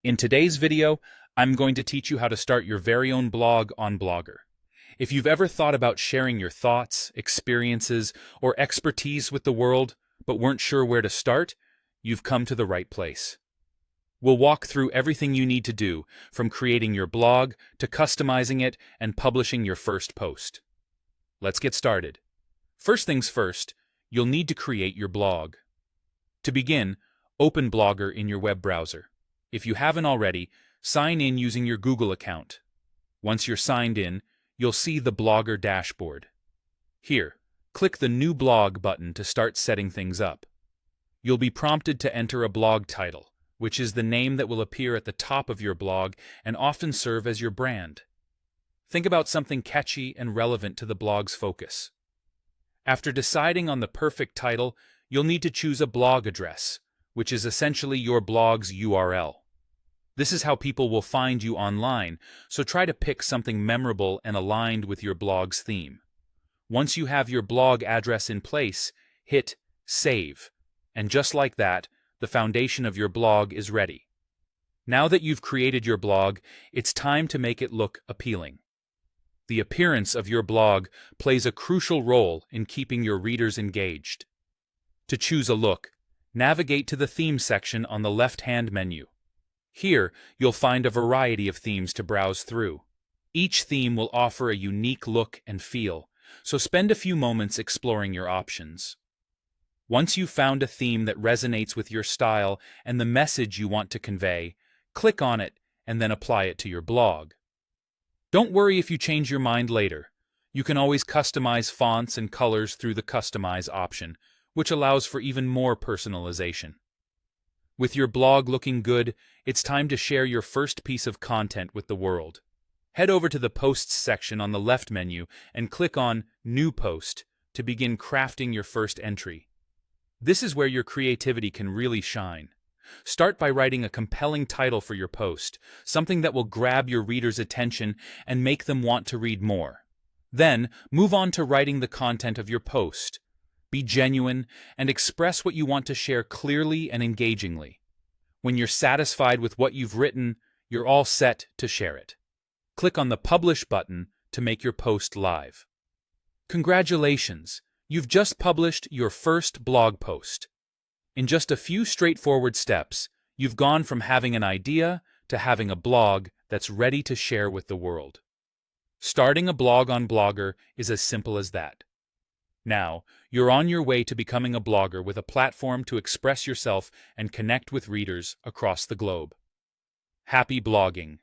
In today's video, I'm going to teach you how to start your very own blog on Blogger. If you've ever thought about sharing your thoughts, experiences, or expertise with the world, but weren't sure where to start, you've come to the right place. We'll walk through everything you need to do, from creating your blog to customizing it and publishing your first post. Let's get started. First things first, you'll need to create your blog. To begin, open Blogger in your web browser. If you haven't already, sign in using your Google account. Once you're signed in, you'll see the Blogger dashboard. Here, click the New Blog button to start setting things up. You'll be prompted to enter a blog title, which is the name that will appear at the top of your blog and often serve as your brand. Think about something catchy and relevant to the blog's focus. After deciding on the perfect title, you'll need to choose a blog address, which is essentially your blog's URL. This is how people will find you online, so try to pick something memorable and aligned with your blog's theme. Once you have your blog address in place, hit Save, and just like that, the foundation of your blog is ready. Now that you've created your blog, it's time to make it look appealing. The appearance of your blog plays a crucial role in keeping your readers engaged. To choose a look, navigate to the Theme section on the left-hand menu. Here, you'll find a variety of themes to browse through. Each theme will offer a unique look and feel, so spend a few moments exploring your options. Once you've found a theme that resonates with your style and the message you want to convey, click on it and then apply it to your blog. Don't worry if you change your mind later. You can always customize fonts and colors through the Customize option, which allows for even more personalization. With your blog looking good, it's time to share your first piece of content with the world. Head over to the Posts section on the left menu and click on New Post to begin crafting your first entry. This is where your creativity can really shine. Start by writing a compelling title for your post, something that will grab your readers' attention and make them want to read more. Then, move on to writing the content of your post. Be genuine and express what you want to share clearly and engagingly. When you're satisfied with what you've written, you're all set to share it. Click on the Publish button to make your post live. Congratulations! You've just published your first blog post. In just a few straightforward steps, you've gone from having an idea to having a blog that's ready to share with the world. Starting a blog on Blogger is as simple as that. Now, you're on your way to becoming a blogger with a platform to express yourself and connect with readers across the globe. Happy blogging!